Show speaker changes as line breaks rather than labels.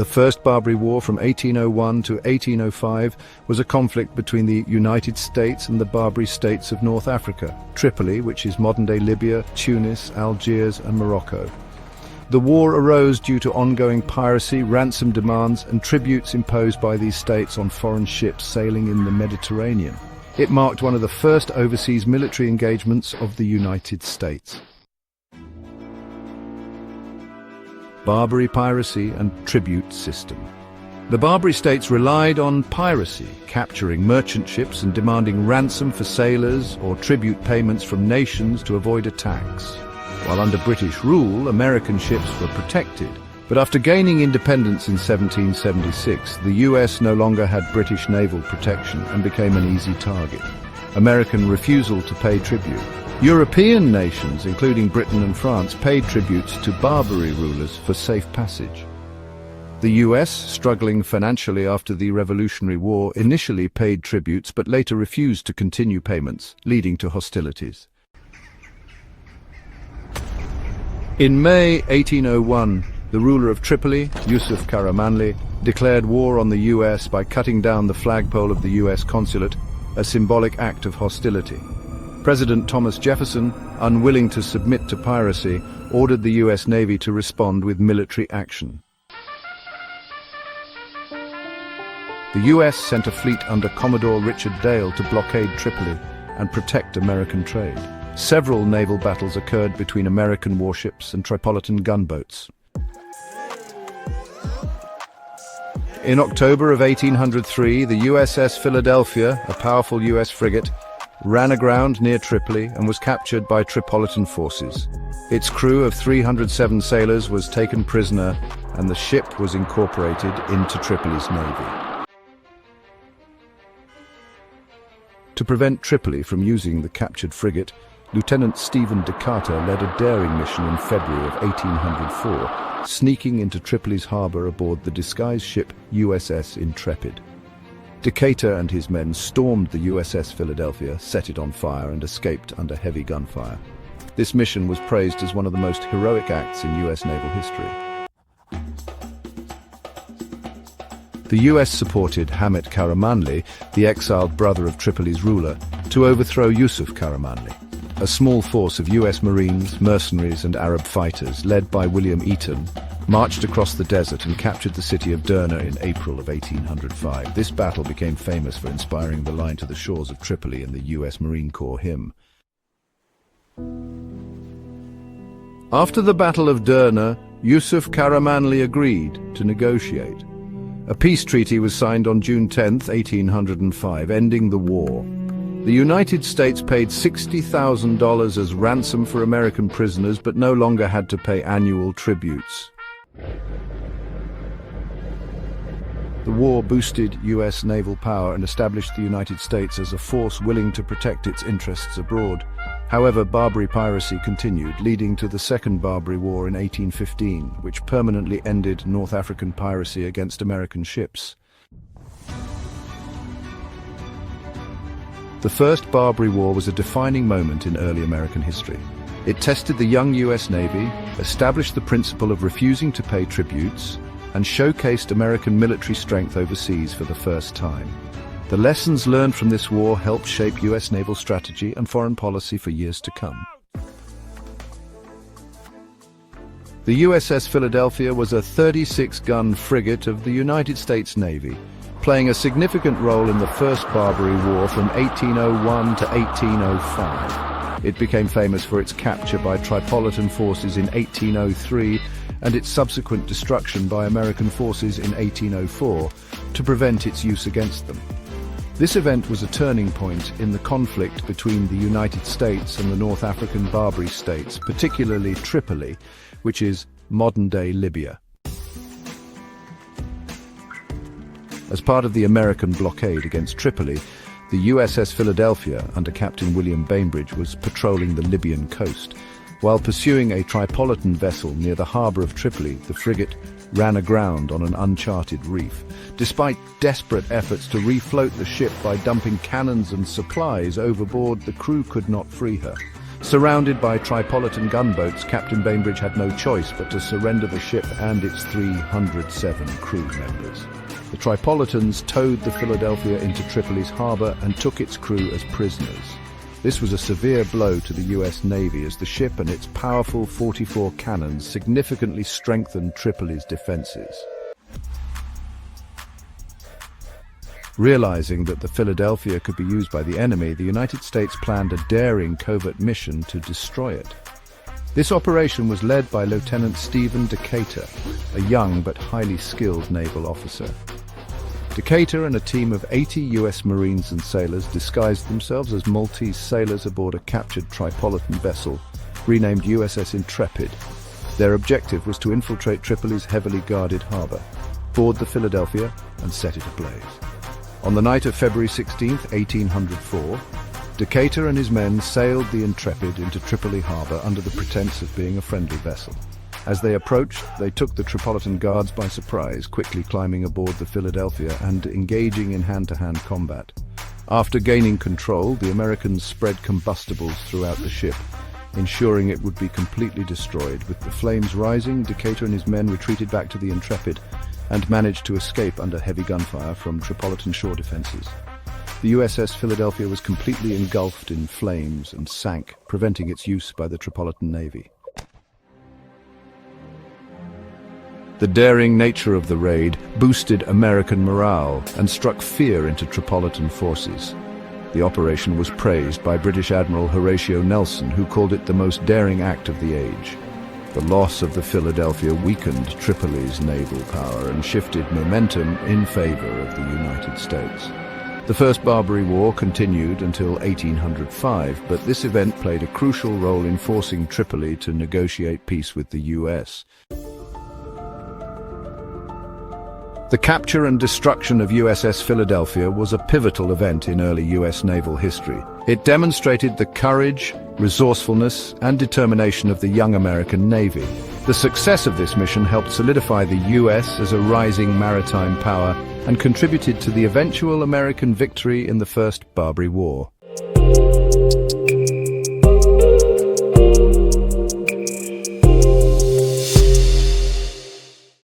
The First Barbary War from 1801 to 1805 was a conflict between the United States and the Barbary states of North Africa, Tripoli, which is modern-day Libya, Tunis, Algiers and Morocco. The war arose due to ongoing piracy, ransom demands and tributes imposed by these states on foreign ships sailing in the Mediterranean. It marked one of the first overseas military engagements of the United States. Barbary piracy and tribute system. The Barbary states relied on piracy, capturing merchant ships and demanding ransom for sailors or tribute payments from nations to avoid attacks. While under British rule, American ships were protected. But after gaining independence in 1776, the US no longer had British naval protection and became an easy target. American refusal to pay tribute. European nations, including Britain and France, paid tributes to Barbary rulers for safe passage. The US, struggling financially after the Revolutionary War, initially paid tributes but later refused to continue payments, leading to hostilities. In May 1801, the ruler of Tripoli, Yusuf Karamanli, declared war on the US by cutting down the flagpole of the US consulate, a symbolic act of hostility. President Thomas Jefferson, unwilling to submit to piracy, ordered the US Navy to respond with military action. The US sent a fleet under Commodore Richard Dale to blockade Tripoli and protect American trade. Several naval battles occurred between American warships and Tripolitan gunboats. In October of 1803, the USS Philadelphia, a powerful US frigate, ran aground near Tripoli and was captured by Tripolitan forces. Its crew of 307 sailors was taken prisoner and the ship was incorporated into Tripoli's navy. To prevent Tripoli from using the captured frigate, Lieutenant Stephen Decatur led a daring mission in February of 1804, sneaking into Tripoli's harbor aboard the disguised ship USS Intrepid. Decatur and his men stormed the USS Philadelphia, set it on fire and escaped under heavy gunfire. This mission was praised as one of the most heroic acts in US naval history. The US supported Hamid Karamanli, the exiled brother of Tripoli's ruler, to overthrow Yusuf Karamanli. A small force of US Marines, mercenaries and Arab fighters, led by William Eaton, marched across the desert and captured the city of Derna in April of 1805. This battle became famous for inspiring the line to the shores of Tripoli in the US Marine Corps hymn. After the Battle of Derna, Yusuf Karamanli agreed to negotiate. A peace treaty was signed on June 10, 1805, ending the war. The United States paid $60,000 as ransom for American prisoners, but no longer had to pay annual tributes. The war boosted US naval power and established the United States as a force willing to protect its interests abroad. However, Barbary piracy continued, leading to the Second Barbary War in 1815, which permanently ended North African piracy against American ships. The First Barbary War was a defining moment in early American history. It tested the young US Navy, established the principle of refusing to pay tributes, and showcased American military strength overseas for the first time. The lessons learned from this war helped shape US naval strategy and foreign policy for years to come. The USS Philadelphia was a 36-gun frigate of the United States Navy, playing a significant role in the First Barbary War from 1801 to 1805. It became famous for its capture by Tripolitan forces in 1803 and its subsequent destruction by American forces in 1804 to prevent its use against them. This event was a turning point in the conflict between the United States and the North African Barbary states, particularly Tripoli, which is modern-day Libya. As part of the American blockade against Tripoli, the USS Philadelphia, under Captain William Bainbridge, was patrolling the Libyan coast. While pursuing a Tripolitan vessel near the harbor of Tripoli, the frigate ran aground on an uncharted reef. Despite desperate efforts to refloat the ship by dumping cannons and supplies overboard, the crew could not free her. Surrounded by Tripolitan gunboats, Captain Bainbridge had no choice but to surrender the ship and its 307 crew members. The Tripolitans towed the Philadelphia into Tripoli's harbor and took its crew as prisoners. This was a severe blow to the U.S. Navy, as the ship and its powerful 44 cannons significantly strengthened Tripoli's defenses. Realizing that the Philadelphia could be used by the enemy, the United States planned a daring covert mission to destroy it. This operation was led by Lieutenant Stephen Decatur, a young but highly skilled naval officer. Decatur and a team of 80 U.S. Marines and sailors disguised themselves as Maltese sailors aboard a captured Tripolitan vessel, renamed USS Intrepid. Their objective was to infiltrate Tripoli's heavily guarded harbor, board the Philadelphia, and set it ablaze. On the night of February 16, 1804, Decatur and his men sailed the Intrepid into Tripoli harbor under the pretense of being a friendly vessel. As they approached, they took the Tripolitan guards by surprise, quickly climbing aboard the Philadelphia and engaging in hand-to-hand combat. After gaining control, the Americans spread combustibles throughout the ship, ensuring it would be completely destroyed. With the flames rising, Decatur and his men retreated back to the Intrepid and managed to escape under heavy gunfire from Tripolitan shore defenses. The USS Philadelphia was completely engulfed in flames and sank, preventing its use by the Tripolitan Navy. The daring nature of the raid boosted American morale and struck fear into Tripolitan forces. The operation was praised by British Admiral Horatio Nelson, who called it the most daring act of the age. The loss of the Philadelphia weakened Tripoli's naval power and shifted momentum in favor of the United States. The First Barbary War continued until 1805, but this event played a crucial role in forcing Tripoli to negotiate peace with the U.S. The capture and destruction of USS Philadelphia was a pivotal event in early U.S. naval history. It demonstrated the courage, resourcefulness, and determination of the young American Navy. The success of this mission helped solidify the U.S. as a rising maritime power and contributed to the eventual American victory in the First Barbary War.